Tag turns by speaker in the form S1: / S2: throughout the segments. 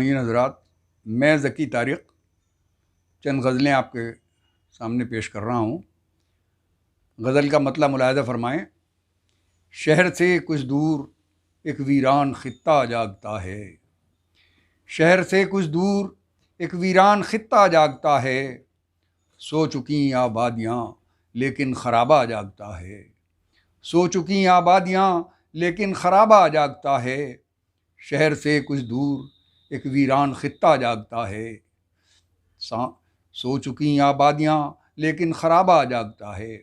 S1: सामीन हज़रात, मैं ज़की तारिक चंद गज़लें आपके सामने पेश कर रहा हूँ। गज़ल का मतलब मुलाहिज़ा फ़रमाएँ। शहर से कुछ दूर एक वीरान ख़ित्ता जागता है, शहर से कुछ दूर एक वीरान ख़ित्ता जागता है। सो चुकी आबादियाँ लेकिन ख़राबा जागता है, सो चुकी आबादियाँ लेकिन ख़राबा जागता है। शहर से कुछ दूर एक वीरान ख़ित्ता जागता है, सो चुकी आबादियाँ लेकिन ख़राबा जागता है।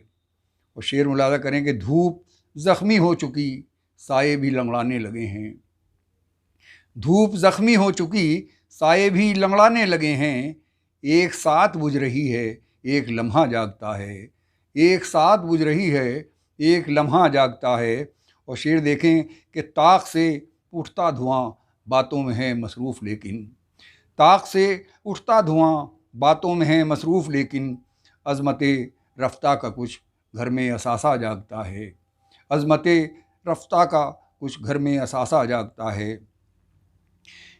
S1: और शेर मुलाज़ा करें कि धूप ज़ख्मी हो चुकी, साए भी लंगड़ाने लगे हैं। धूप ज़ख्मी हो चुकी, साए भी लंगड़ाने लगे हैं। एक साथ बुझ रही है, एक लम्हा जागता है। एक साथ बुझ रही है, एक लम्हा जागता है। और शेर देखें कि ताक से उठता धुआं बातों में है मसरूफ़, लेकिन ताक से उठता धुआं बातों में है मसरूफ़, लेकिन अज़मते रफ्ता का कुछ घर में असासा जागता है। अज़मते रफ्ता का कुछ घर में असासा जागता है।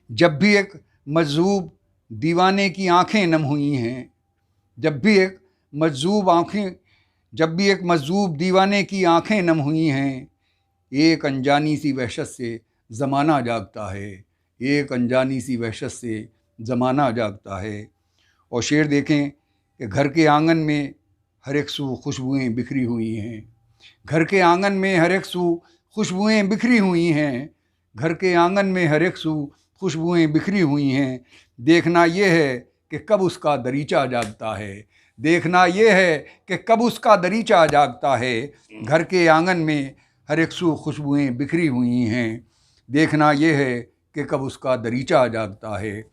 S1: जब भी एक मजज़ूब दीवाने की आंखें नम हुई हैं, जब भी एक मजज़ूब आंखें जब भी एक मजज़ूब दीवाने की आंखें नम हुई हैं, एक अनजानी सी वहशत से ज़माना जागता है। एक अनजानी सी वहशत से ज़माना जागता है। और शेर देखें कि घर के आंगन में हर एक सू खुशबुएँ बिखरी हुई हैं। घर के आंगन में हर एक सू खुशबुएँ बिखरी हुई हैं। घर के आंगन में हर एक सू खुशबुएँ बिखरी हुई हैं। देखना ये है कि कब उसका दरीचा जागता है। देखना ये है कि कब उसका दरीचा जागता है। घर के आंगन में हर एक सू खुशबुएँ बिखरी हुई हैं। देखना ये है कि कब उसका दरीचा जागता है।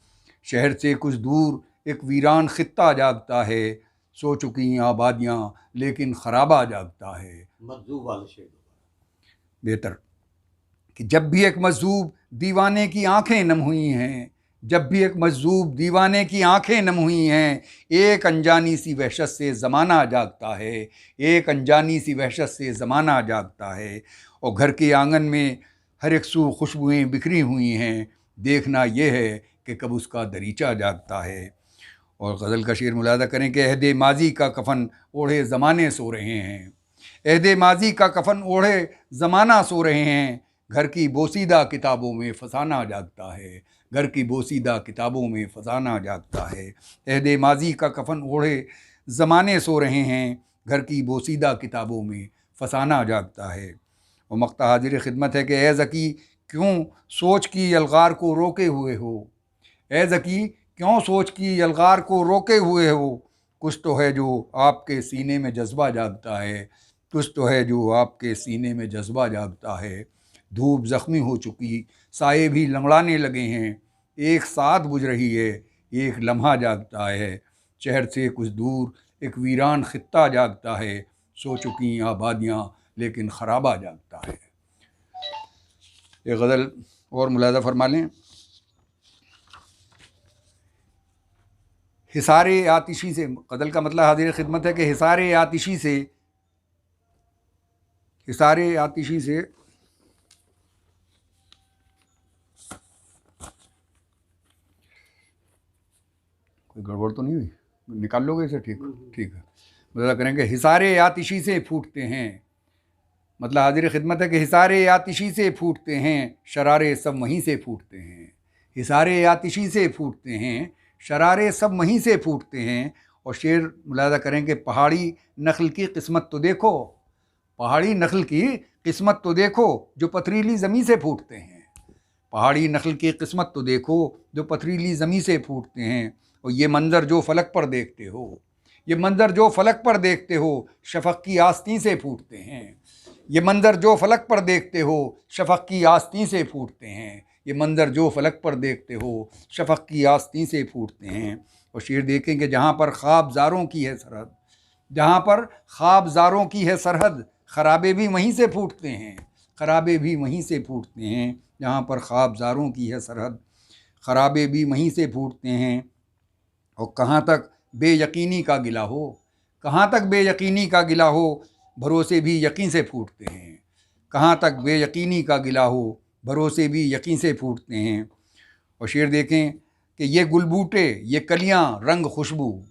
S1: शहर से कुछ दूर एक वीरान ख़ित्ता जागता है। सो चुकी आबादियाँ लेकिन ख़राबा जागता है।
S2: मजदूब वाले शेर
S1: बेहतर कि जब भी एक मजदूब दीवाने की आंखें नम हुई हैं, जब भी एक मजदूब दीवाने की आंखें नम हुई हैं, एक अनजानी सी वहशत से ज़माना जागता है। एक अनजानी सी वहशत से ज़माना जागता है। और घर के आंगन में हर एक सू खुशबुएँ बिखरी हुई हैं। देखना ये है कि कब उसका दरीचा जागता है। और गज़ल का शेर मुलाज़ा करें कि अहद माजी का कफ़न ओढ़े ज़माने सो रहे हैं। अहद माजी का कफ़न ओढ़े ज़माना सो रहे हैं। घर की बोसीदा किताबों में फ़साना जागता है। घर की बोसीदा किताबों में फ़साना जागता है। अहद माजी का कफ़न ओढ़े ज़माने सो रहे हैं। घर की बोसीदा किताबों में फ़साना जागता है। और मक़ता हाज़िर ख़िदमत है कि ए ज़की क्यों सोच की यलगार को रोके हुए हो। ए ज़की क्यों सोच की यलगार को रोके हुए हो। कुछ तो है जो आपके सीने में जज्बा जागता है। कुछ तो है जो आपके सीने में जज्बा जागता है। धूप ज़ख्मी हो चुकी, साए भी लंगड़ाने लगे हैं। एक साथ बुझ रही है, एक लम्हा जागता है। शहर से कुछ दूर एक वीरान ख़ित्ता जागता है। सो चुकी आबादियाँ लेकिन ख़राबा जागता है। एक गज़ल और मुलाज़ा फरमा लें। हिसारे आतिशी से, गज़ल का मतलब हाज़िर ख़िदमत है कि हिसारे आतिशी से, हिसारे आतिशी से कोई गड़बड़ तो नहीं हुई, निकाल लोगे इसे? ठीक ठीक है। मतलब करेंगे हिसारे आतिशी से फूटते हैं, मतलब हाज़िर ख़िदमत है कि हिसारे आतिशी से फूटते हैं, शरारे सब वहीं से फूटते हैं। हिसारे आतिशी से फूटते हैं, शरारे सब वहीं से फूटते हैं। और शेर मुलाज़ा करें कि पहाड़ी नखल की किस्मत तो देखो, पहाड़ी नखल की किस्मत तो देखो जो पथरीली ज़मीं से फूटते हैं। पहाड़ी नखल की किस्मत तो देखो जो पथरीली ज़मीं से फूटते हैं। और ये मंज़र जो फ़लक पर देखते हो, ये मंज़र जो फ़लक पर देखते हो, शफ़क़ की आस्तीं से फूटते हैं। ये मंज़र जो फ़लक पर देखते हो, शफ़क़ की आस्तीं से फूटते हैं। ये मंज़र जो फ़लक पर देखते हो, शफ़क़ की आस्तीं से फूटते हैं। और शेर देखें कि जहाँ पर ख्वाबज़ारों की है सरहद, जहाँ पर ख्वाबज़ारों की है सरहद, खराबे भी वहीं से फूटते हैं। खराबे भी वहीं से फूटते हैं। जहाँ पर ख्वाबज़ारों की है सरहद, खराबे भी वहीं से फूटते हैं। और कहाँ तक बेयकीनी का गिला हो, कहाँ तक बेयकीनी का गिला हो, भरोसे भी यकीन से फूटते हैं। कहाँ तक बेयकीनी का गिला हो, भरोसे भी यकीन से फूटते हैं। और शेर देखें कि ये गुलबूटे ये कलियाँ रंग खुशबू,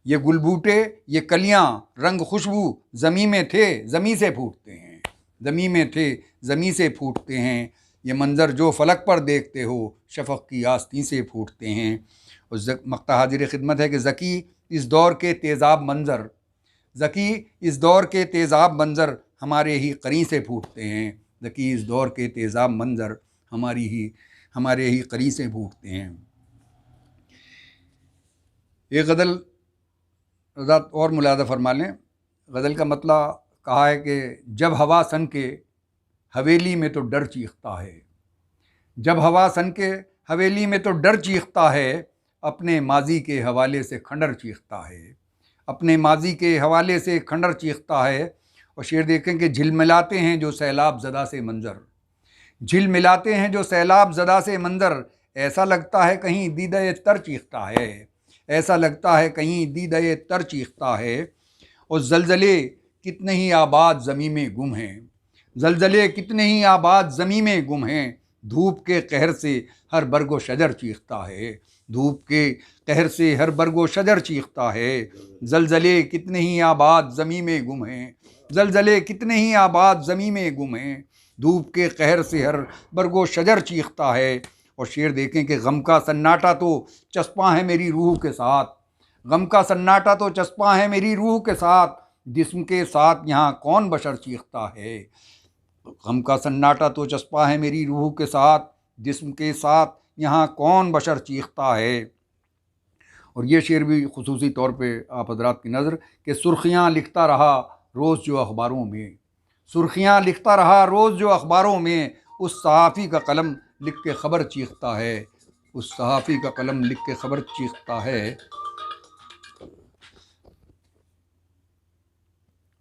S1: ये गुलबूटे ये कलियाँ रंग खुशबू ज़मी में थे ज़मी से फूटते हैं, ज़मी में थे ज़मी से फूटते हैं। ये मंज़र जो फलक पर देखते हो शफ़क़ की आस्तीं से फूटते हैं। और मक्ता हाजिर खिदमत है कि ज़की इस दौर के तेज़ाब मंज़र, ज़की इस दौर के तेज़ाब मंज़र हमारे ही करीं से फूटते हैं। ज़की इस दौर के तेज़ाब मंज़र हमारे ही करीं से फूटते हैं। एक गज़ल ज़ात और मुलादा फरमा लें। गज़ल का मतलब कहा है कि जब हवा सन के हवेली में तो डर चीखता है, जब हवा सन के हवेली में तो डर चीखता है, अपने माजी के हवाले से खंडर चीखता है, अपने माजी के हवाले से खंडर चीखता है। और शेर देखें कि झिलमिलाते हैं जो सैलाब ज़दा से मंज़र, झिलमिलाते हैं जो सैलाब ज़दा से मंज़र, ऐसा लगता है कहीं दीदे तर चीखता है, ऐसा लगता है कहीं दीदे तर चीखता है। और ज़लज़ले कितने ही आबाद ज़मीं में गुम हैं, ज़लज़ले कितने ही आबाद ज़मीं में गुम हैं, धूप के कहर से हर बरगो शजर चीखता है, धूप के कहर से हर बरगो शजर चीखता है। ज़लज़ले कितने ही आबाद ज़मीं में गुम हैं, ज़लज़ले कितने ही आबाद ज़मीं में गुम हैं, धूप के कहर से हर बरगो शजर चीखता है। और शेर देखें कि गम का सन्नाटा तो चस्पा है मेरी रूह के साथ, गम का सन्नाटा तो चस्पा है मेरी रूह के साथ, जिस्म के साथ यहाँ कौन बशर चीखता है। गम का सन्नाटा तो चस्पा है मेरी रूह के साथ, जिस्म के साथ यहाँ कौन बशर चीखता है। और ये शेर भी खुसूसी तौर पे आप हज़रात की नज़र कि सुर्खियाँ लिखता रहा रोज़ जो अखबारों में, सुर्खियाँ लिखता रहा रोज़ जो अखबारों में, उस सहाफ़ी का कलम लिख के ख़बर चीखता है, उस सहाफ़ी का कलम लिख के ख़बर चीखता है।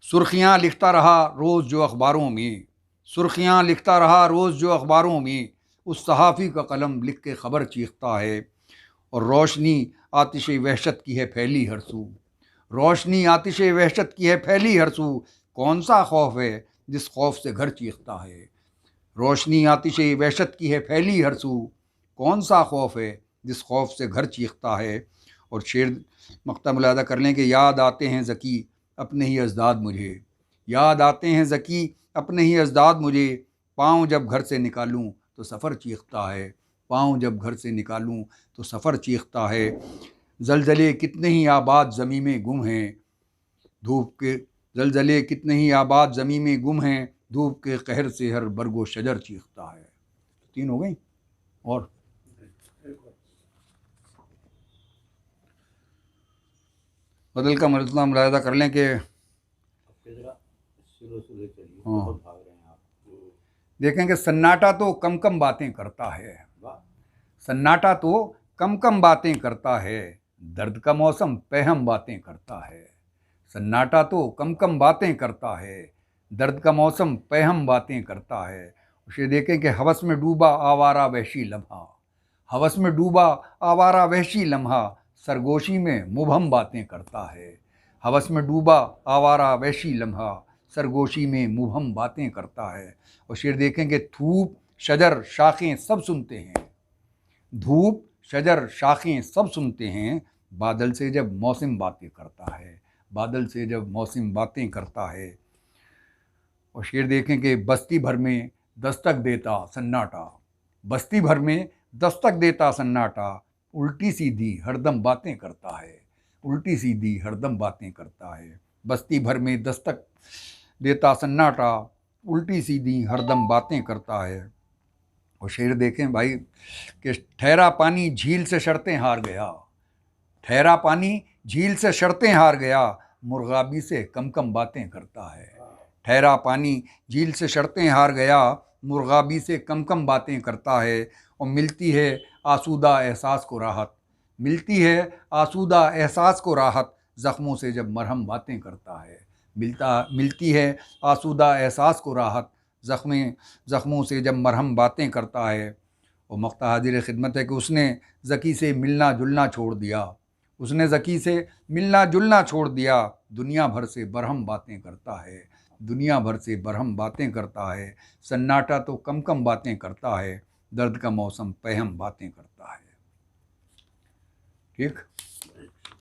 S1: सुर्खियाँ लिखता रहा रोज़ जो अखबारों में, सुर्खियाँ लिखता रहा रोज़ जो अखबारों में, उस सहाफ़ी का कलम लिख के ख़बर चीखता है। और रोशनी आतिश वहशत की है फैली हर सू, रोशनी आतिश वहशत की है फैली हर सू, कौन सा खौफ है जिस खौफ से घर चीखता है। रोशनी आतिश वहशत की है फैली हर सू, कौन सा खौफ है जिस खौफ से घर चीखता है। और शेर मक्ता मुलादा कर लें कि याद आते हैं ज़की अपने ही अजदाद मुझे, याद आते हैं ज़की अपने ही अजदाद मुझे, पाँव जब घर से निकालूं तो सफ़र चीखता है, पाँव जब घर से निकालूं तो सफ़र चीखता है। ज़लज़ले कितने ही आबाद ज़मीं में गुम हैं, धूप के ज़लज़ले कितने ही आबाद ज़मीं में गुम हैं, धूप के कहर से हर बरगो शजर चीखता है। 3 हो गई। और बदल का मतलब मुलाहिज़ा कर लें कि हाँ, देखें कि सन्नाटा तो कम कम बातें करता है, सन्नाटा तो कम कम बातें करता है, दर्द का मौसम पेहम बातें करता है, सन्नाटा तो कम कम बातें करता है, दर्द का मौसम पेहम बातें करता है। उसे देखें कि हवस में डूबा आवारा वहशी लम्हा, हवस में डूबा आवारा वहशी लम्हा, सरगोशी में मुबहम बातें करता है, हवस में डूबा आवारा वहशी लम्हा, सरगोशी में मुबहम बातें करता है। और शेर देखें कि धूप शजर शाखें सब सुनते हैं, धूप शजर शाखें सब सुनते हैं, बादल से जब मौसम बातें करता है, बादल से जब मौसम बातें करता है। और शेर देखें कि बस्ती भर में दस्तक देता सन्नाटा, बस्ती भर में दस्तक देता सन्नाटा, उल्टी सीधी हरदम बातें करता है, उल्टी सीधी हरदम बातें करता है। बस्ती भर में दस्तक देता सन्नाटा, उल्टी सीधी हरदम बातें करता है। और शेर देखें भाई कि ठहरा पानी झील से शर्तें हार गया, ठहरा पानी झील से शर्तें हार गया, मुर्गाबी से कम कम बातें करता है, ठहरा पानी झील से शर्तें हार गया, मुर्गाबी से कम कम बातें करता है। और मिलती है आसूदा एहसास को राहत, मिलती है आसूदा एहसास को राहत, ज़ख्मों से जब मरहम बातें करता है, मिलती है आसूदा एहसास को राहत, ज़ख्मों से जब मरहम बातें करता है। और मक्ता हाजिर खिदमत है कि उसने ज़की से मिलना जुलना छोड़ दिया, उसने ज़की से मिलना जुलना छोड़ दिया, दुनिया भर से बरहम बातें करता है, दुनिया भर से बरहम बातें करता है। सन्नाटा तो कम कम बातें करता है, दर्द का मौसम पेहम बातें करता है। ठीक।